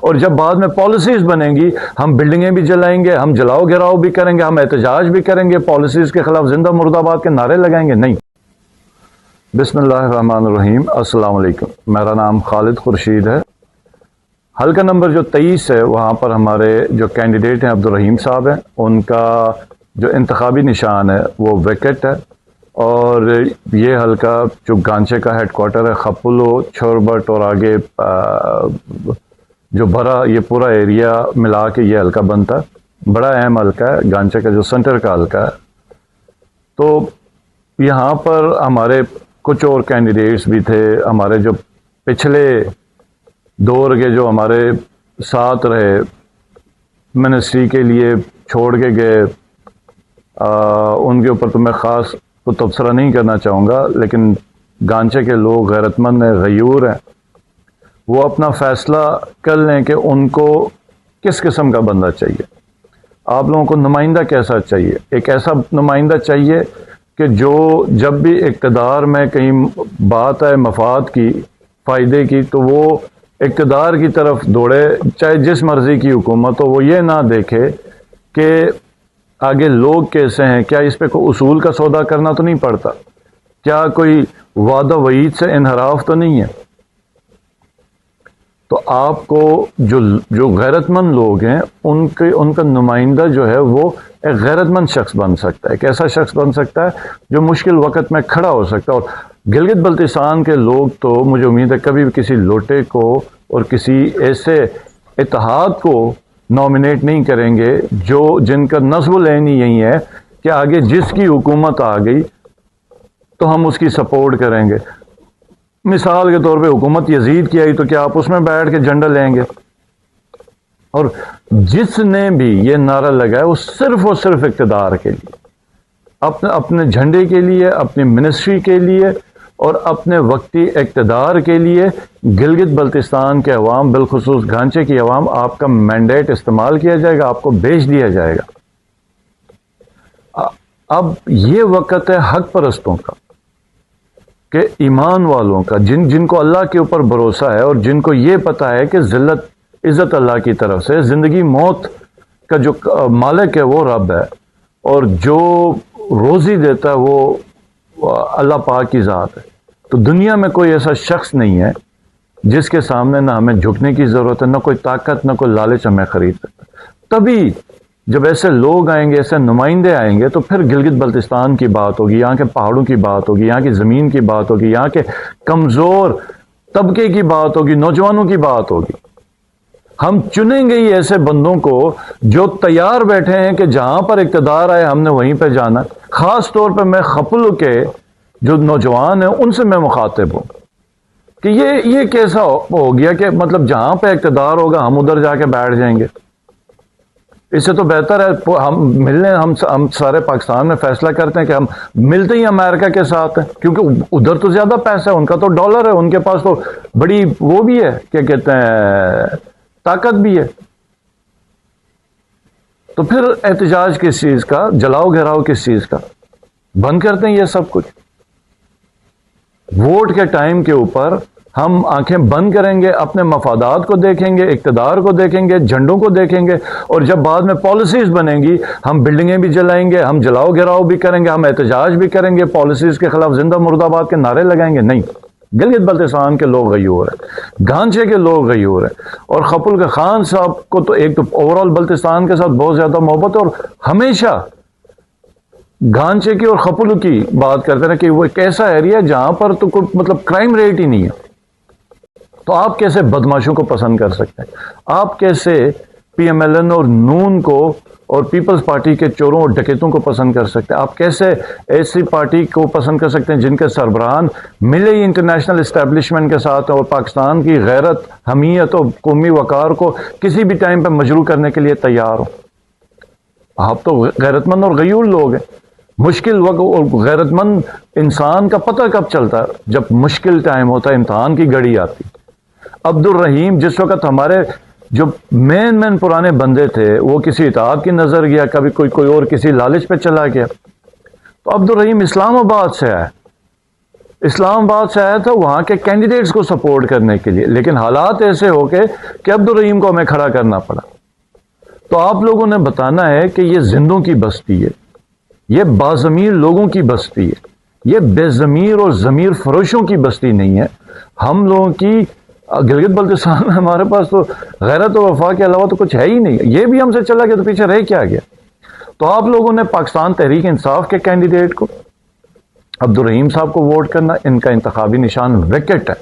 اور جب بعد میں پالیسیز بنیں گی، ہم بلڈنگیں بھی جلائیں گے، ہم جلاؤ گراؤ بھی کریں گے، ہم احتجاج بھی کریں گے، پالیسیز کے خلاف زندہ مرد آباد کے نعرے لگائیں گے؟ نہیں۔ بسم اللہ الرحمن الرحیم۔ السلام علیکم، میرا نام خالد خورشید ہے۔ حلقہ نمبر جو 23 ہے، وہاں پر ہمارے جو کینڈیڈیٹ ہیں عبدالرحیم صاحب ہیں، ان کا جو انتخابی نشان ہے وہ وکٹ ہے، اور یہ حلقہ جو گانچے کا ہیڈ کوارٹر ہے، خپلو، چھوربٹ اور آگے جو بھرا یہ پورا ایریا ملا کے یہ حلقہ بنتا ہے۔ بڑا اہم حلقہ ہے، گانچے کا جو سینٹر کا حلقہ ہے۔ تو یہاں پر ہمارے کچھ اور کینڈیڈیٹس بھی تھے، ہمارے جو پچھلے دور کے جو ہمارے ساتھ رہے، منسٹری کے لیے چھوڑ کے گئے، ان کے اوپر تو میں خاص کو تبصرہ نہیں کرنا چاہوں گا، لیکن گانچے کے لوگ غیرت مند ہیں، غیور ہیں، وہ اپنا فیصلہ کر لیں کہ ان کو کس قسم کا بندہ چاہیے۔ آپ لوگوں کو نمائندہ کیسا چاہیے؟ ایک ایسا نمائندہ چاہیے کہ جو جب بھی اقتدار میں کہیں بات آئے مفاد کی، فائدے کی، تو وہ اقتدار کی طرف دوڑے، چاہے جس مرضی کی حکومت ہو۔ وہ یہ نہ دیکھے کہ آگے لوگ کیسے ہیں، کیا اس پہ کوئی اصول کا سودا کرنا تو نہیں پڑتا، کیا کوئی وعدہ وعید سے انحراف تو نہیں ہے۔ تو آپ کو جو غیرت مند لوگ ہیں، ان کا نمائندہ جو ہے وہ ایک غیرت مند شخص بن سکتا ہے، ایک ایسا شخص بن سکتا ہے جو مشکل وقت میں کھڑا ہو سکتا ہے۔ اور گلگت بلتستان کے لوگ تو مجھے امید ہے کبھی بھی کسی لوٹے کو اور کسی ایسے اتحاد کو نامینیٹ نہیں کریں گے جن کا نصب العین ہی یہی ہے کہ آگے جس کی حکومت آ گئی تو ہم اس کی سپورٹ کریں گے۔ مثال کے طور پہ حکومت یزید کی آئی تو کیا آپ اس میں بیٹھ کے جھنڈا لیں گے؟ اور جس نے بھی یہ نعرہ لگایا وہ صرف اور صرف اقتدار کے لیے، اپنے جھنڈے کے لیے، اپنی منسٹری کے لیے اور اپنے وقتی اقتدار کے لیے، گلگت بلتستان کے عوام، بالخصوص گانچے کی عوام، آپ کا مینڈیٹ استعمال کیا جائے گا، آپ کو بیچ دیا جائے گا۔ اب یہ وقت ہے حق پرستوں کا، کہ ایمان والوں کا، جن کو اللہ کے اوپر بھروسہ ہے اور جن کو یہ پتہ ہے کہ ذلت عزت اللہ کی طرف سے، زندگی موت کا جو مالک ہے وہ رب ہے، اور جو روزی دیتا ہے وہ اللہ پاک کی ذات ہے۔ تو دنیا میں کوئی ایسا شخص نہیں ہے جس کے سامنے نہ ہمیں جھکنے کی ضرورت ہے، نہ کوئی طاقت، نہ کوئی لالچ ہمیں خرید سکتا۔ تبھی جب ایسے لوگ آئیں گے، ایسے نمائندے آئیں گے، تو پھر گلگت بلتستان کی بات ہوگی، یہاں کے پہاڑوں کی بات ہوگی، یہاں کی زمین کی بات ہوگی، یہاں کے کمزور طبقے کی بات ہوگی، نوجوانوں کی بات ہوگی۔ ہم چنیں گے ہی ایسے بندوں کو جو تیار بیٹھے ہیں کہ جہاں پر اقتدار آئے ہم نے وہیں پہ جانا۔ خاص طور پہ میں خپلو کے جو نوجوان ہیں ان سے میں مخاطب ہوں کہ یہ کیسا ہو گیا کہ مطلب جہاں پہ اقتدار ہوگا ہم ادھر جا کے بیٹھ جائیں گے۔ اس سے تو بہتر ہے ہم سارے پاکستان میں فیصلہ کرتے ہیں کہ ہم ملتے ہی امریکہ کے ساتھ ہیں، کیونکہ ادھر تو زیادہ پیسہ ہے، ان کا تو ڈالر ہے، ان کے پاس تو بڑی وہ بھی ہے، کیا کہتے ہیں، طاقت بھی ہے۔ تو پھر احتجاج کس چیز کا، جلاؤ گھیراؤ کس چیز کا؟ بند کرتے ہیں یہ سب کچھ۔ ووٹ کے ٹائم کے اوپر ہم آنکھیں بند کریں گے، اپنے مفادات کو دیکھیں گے، اقتدار کو دیکھیں گے، جھنڈوں کو دیکھیں گے، اور جب بعد میں پالیسیز بنیں گی ہم بلڈنگیں بھی جلائیں گے، ہم جلاؤ گھیراؤ بھی کریں گے، ہم احتجاج بھی کریں گے، پالیسیز کے خلاف زندہ مرد آباد کے نعرے لگائیں گے؟ نہیں۔ گلگت بلتستان کے لوگ غیور ہیں، گانچے کے لوگ غیور ہیں، اور خپل کے خان صاحب کو تو ایک تو اوور آل بلتستان کے ساتھ بہت زیادہ محبت ہے، اور ہمیشہ گانچے کی اور خپلو کی بات کرتے ہیں کہ وہ ایک ایسا ایریا ہے جہاں پر تو کوئی مطلب کرائم ریٹ ہی نہیں ہے۔ تو آپ کیسے بدماشوں کو پسند کر سکتے ہیں؟ آپ کیسے پی ایم ایل این اور نون کو اور پیپلز پارٹی کے چوروں اور ڈکیتوں کو پسند کر سکتے ہیں؟ آپ کیسے ایسی پارٹی کو پسند کر سکتے ہیں جن کے سربراہان ملے ہی انٹرنیشنل اسٹیبلشمنٹ کے ساتھ اور پاکستان کی غیرت، حمیت اور قومی وقار کو کسی بھی ٹائم پہ مجروح کرنے کے لیے تیار ہوں؟ آپ تو غیرت مند اور غیور لوگ ہیں۔ مشکل وقت اور غیرت مند انسان کا پتہ کب چلتا ہے؟ جب مشکل ٹائم ہوتا ہے، امتحان کی گھڑی آتی۔ عبدالرحیم جس وقت ہمارے جو مین پرانے بندے تھے وہ کسی اطاعت کی نظر گیا، کبھی کوئی اور کسی لالچ پہ چلا گیا، تو عبدالرحیم اسلام آباد سے آئے، اسلام آباد سے آیا تھا وہاں کے کینڈیڈیٹس کو سپورٹ کرنے کے لیے، لیکن حالات ایسے ہو گئے کہ عبدالرحیم کو ہمیں کھڑا کرنا پڑا۔ تو آپ لوگوں نے بتانا ہے کہ یہ زندوں کی بستی ہے، یہ باضمیر لوگوں کی بستی ہے، یہ بے ضمیر اور ضمیر فروشوں کی بستی نہیں ہے۔ ہم لوگوں کی گلگت بلتستان میں ہمارے پاس تو غیرت و وفا کے علاوہ تو کچھ ہے ہی نہیں، یہ بھی ہم سے چلا گیا تو پیچھے رہ کیا گیا؟ تو آپ لوگوں نے پاکستان تحریک انصاف کے کینڈیڈیٹ کو عبدالرحیم صاحب کو ووٹ کرنا، ان کا انتخابی نشان وکٹ ہے،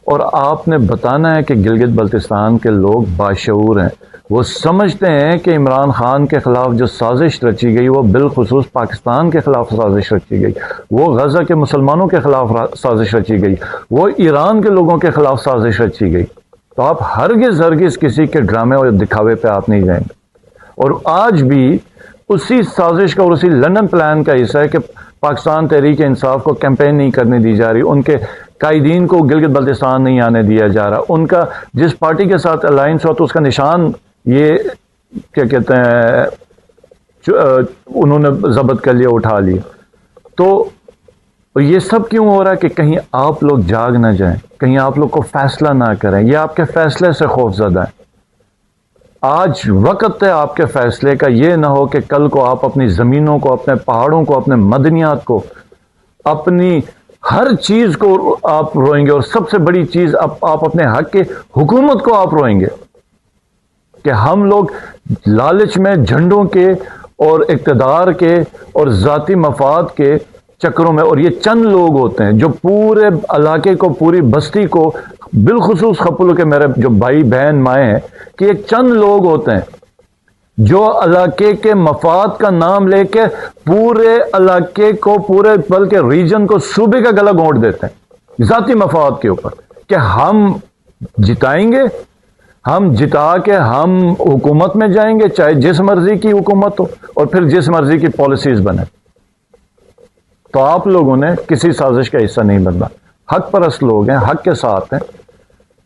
اور آپ نے بتانا ہے کہ گلگت بلتستان کے لوگ باشعور ہیں، وہ سمجھتے ہیں کہ عمران خان کے خلاف جو سازش رچی گئی وہ بالخصوص پاکستان کے خلاف سازش رچی گئی، وہ غزہ کے مسلمانوں کے خلاف سازش رچی گئی، وہ ایران کے لوگوں کے خلاف سازش رچی گئی۔ تو آپ ہرگز کسی کے ڈرامے اور دکھاوے پہ آپ نہیں جائیں گے، اور آج بھی اسی سازش کا اور اسی لندن پلان کا حصہ ہے کہ پاکستان تحریک انصاف کو کیمپین نہیں کرنے دی جا رہی، ان کے قائدین کو گلگت بلتستان نہیں آنے دیا جا رہا، ان کا جس پارٹی کے ساتھ الائنس ہوا تو اس کا نشان یہ کیا کہتے ہیں انہوں نے ضبط کر لیا، اٹھا لیا۔ تو یہ سب کیوں ہو رہا ہے کہ کہیں آپ لوگ جاگ نہ جائیں، کہیں آپ لوگ کو فیصلہ نہ کریں، یہ آپ کے فیصلے سے خوف زدہ ہے۔ آج وقت ہے آپ کے فیصلے کا، یہ نہ ہو کہ کل کو آپ اپنی زمینوں کو، اپنے پہاڑوں کو، اپنے مدنیات کو، اپنی ہر چیز کو آپ روئیں گے، اور سب سے بڑی چیز آپ اپنے حق کی حکومت کو آپ روئیں گے کہ ہم لوگ لالچ میں جھنڈوں کے اور اقتدار کے اور ذاتی مفاد کے چکروں میں، اور یہ چند لوگ ہوتے ہیں جو پورے علاقے کو، پوری بستی کو، بالخصوص خپلو کے میرے جو بھائی بہن مائیں ہیں، کہ یہ چند لوگ ہوتے ہیں جو علاقے کے مفاد کا نام لے کے پورے علاقے کو، پورے بلکہ ریجن کو، صوبے کا گلا گھونٹ دیتے ہیں ذاتی مفاد کے اوپر کہ ہم جتائیں گے، ہم جتا کے ہم حکومت میں جائیں گے، چاہے جس مرضی کی حکومت ہو اور پھر جس مرضی کی پالیسیز بنے۔ تو آپ لوگوں نے کسی سازش کا حصہ نہیں بننا، حق پرست لوگ ہیں، حق کے ساتھ ہیں،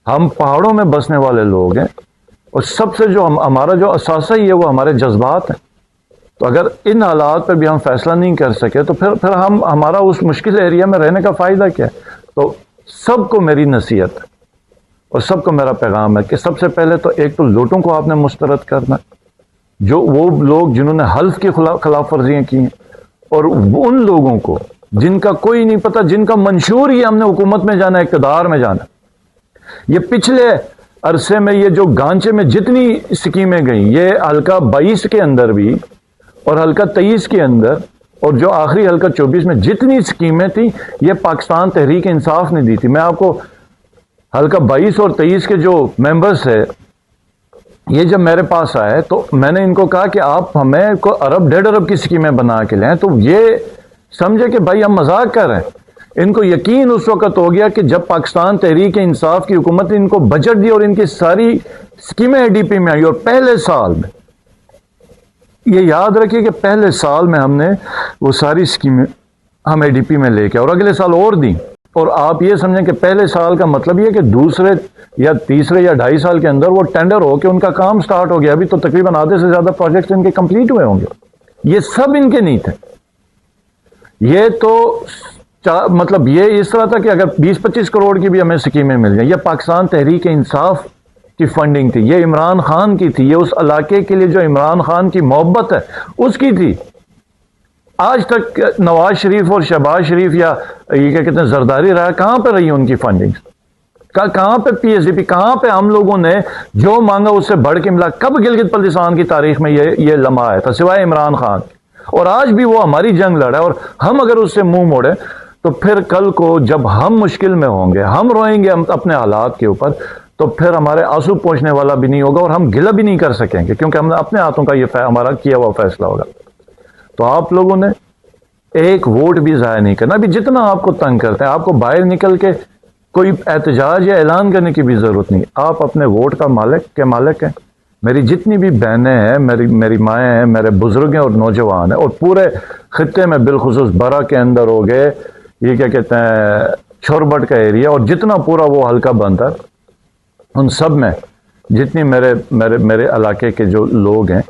ہم پہاڑوں میں بسنے والے لوگ ہیں، اور سب سے جو ہمارا جو اثاثہ ہی ہے وہ ہمارے جذبات ہیں۔ تو اگر ان حالات پہ بھی ہم فیصلہ نہیں کر سکے تو پھر ہمارا اس مشکل ایریا میں رہنے کا فائدہ کیا ہے؟ تو سب کو میری نصیحت ہے اور سب کو میرا پیغام ہے کہ سب سے پہلے تو ایک تو لوٹوں کو آپ نے مسترد کرنا، جو وہ لوگ جنہوں نے حلف کی خلاف ورزیاں کی ہیں، اور ان لوگوں کو جن کا کوئی نہیں پتہ، جن کا منشور ہی ہم نے حکومت میں جانا، اقتدار میں جانا۔ یہ پچھلے عرصے میں یہ جو گانچے میں جتنی سکیمیں گئیں، یہ حلقہ 22 کے اندر بھی اور حلقہ 23 کے اندر اور جو آخری حلقہ 24 میں جتنی سکیمیں تھیں، یہ پاکستان تحریک انصاف نے دی تھی۔ میں آپ کو حلقہ 22 اور 23 کے جو ممبرز ہیں، یہ جب میرے پاس آئے تو میں نے ان کو کہا کہ آپ ہمیں کو ارب 1.5 ارب کی سکیمیں بنا کے لیں، تو یہ سمجھے کہ بھائی ہم مذاق کر رہے ہیں۔ ان کو یقین اس وقت ہو گیا کہ جب پاکستان تحریک انصاف کی حکومت نے ان کو بجٹ دی اور ان کی ساری سکیمیں اے ڈی پی میں آئی، اور پہلے سال میں یہ یاد رکھیے کہ پہلے سال میں ہم نے وہ ساری سکیمیں ہم اے ڈی پی میں لے کے اور اگلے سال اور دیں، اور آپ یہ سمجھیں کہ پہلے سال کا مطلب یہ کہ دوسرے یا تیسرے یا 2.5 سال کے اندر وہ ٹینڈر ہو کے ان کا کام سٹارٹ ہو گیا۔ ابھی تو تقریباً آدھے سے زیادہ پروجیکٹس ان کے کمپلیٹ ہوئے ہوں گے۔ یہ سب ان کے نہیں تھے، یہ تو مطلب یہ اس طرح تھا کہ اگر 20-25 کروڑ کی بھی ہمیں سکیمیں مل جائیں، یہ پاکستان تحریک انصاف کی فنڈنگ تھی، یہ عمران خان کی تھی، یہ اس علاقے کے لیے جو عمران خان کی محبت ہے اس کی تھی۔ آج تک نواز شریف اور شہباز شریف یا یہ کیا کہتے ہیں زرداری رہا، کہاں پہ رہی ان کی فنڈنگ؟ کہاں پہ پی ایس ڈی پی؟ کہاں پہ ہم لوگوں نے جو مانگا اس سے بڑھ کے ملا؟ کب گلگت بلتستان کی تاریخ میں یہ لمحہ آیا تھا سوائے عمران خان؟ اور آج بھی وہ ہماری جنگ لڑا ہے، اور ہم اگر اس سے منہ موڑے تو پھر کل کو جب ہم مشکل میں ہوں گے، ہم روئیں گے اپنے حالات کے اوپر، تو پھر ہمارے آنسو پوچھنے والا بھی نہیں ہوگا اور ہم گلہ بھی نہیں کر سکیں گے، کیونکہ ہم نے اپنے ہاتھوں کا یہ ہمارا کیا ہوا فیصلہ ہوگا۔ تو آپ لوگوں نے ایک ووٹ بھی ضائع نہیں کرنا۔ ابھی جتنا آپ کو تنگ کرتے ہیں، آپ کو باہر نکل کے کوئی احتجاج یا اعلان کرنے کی بھی ضرورت نہیں، آپ اپنے ووٹ کا مالک ہیں۔ میری جتنی بھی بہنیں ہیں، میری مائیں ہیں، میرے بزرگ ہیں اور نوجوان ہیں، اور پورے خطے میں بالخصوص برا کے اندر ہو گئے یہ کیا کہتے ہیں چھوربٹ کا ایریا، اور جتنا پورا وہ حلقہ بنتا ہے، ان سب میں جتنی میرے علاقے کے جو لوگ ہیں،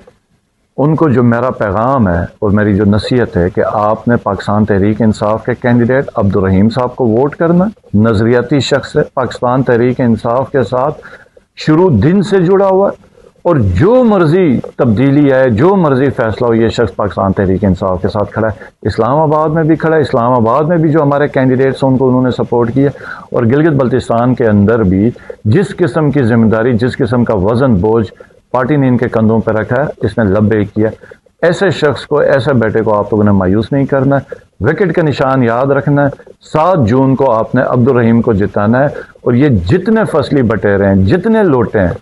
ان کو جو میرا پیغام ہے اور میری جو نصیحت ہے کہ آپ نے پاکستان تحریک انصاف کے کینڈیڈیٹ عبدالرحیم صاحب کو ووٹ کرنا. نظریاتی شخص ہے، پاکستان تحریک انصاف کے ساتھ شروع دن سے جڑا ہوا ہے، اور جو مرضی تبدیلی ہے، جو مرضی فیصلہ ہو، یہ شخص پاکستان تحریک انصاف کے ساتھ کھڑا ہے. اسلام آباد میں بھی کھڑا ہے، اسلام آباد میں بھی جو ہمارے کینڈیڈیٹس ہیں ان کو انہوں نے سپورٹ کیا، اور گلگت بلتستان کے اندر بھی جس قسم کی ذمہ داری، جس قسم کا وزن بوجھ پارٹی نے ان کے کندھوں پہ رکھا ہے، اس نے لبیک کیا. ایسے شخص کو، ایسے بیٹے کو آپ لوگوں نے مایوس نہیں کرنا ہے. وکٹ کا نشان یاد رکھنا ہے. 7 جون کو آپ نے عبدالرحیم کو جتانا ہے، اور یہ جتنے فصلی بٹیرے ہیں، جتنے لوٹے ہیں،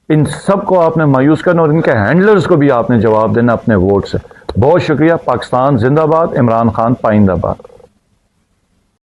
ان سب کو آپ نے مایوس کرنا، اور ان کے ہینڈلرز کو بھی آپ نے جواب دینا اپنے ووٹ سے. بہت شکریہ. پاکستان زندہ باد. عمران خان پائندہ باد.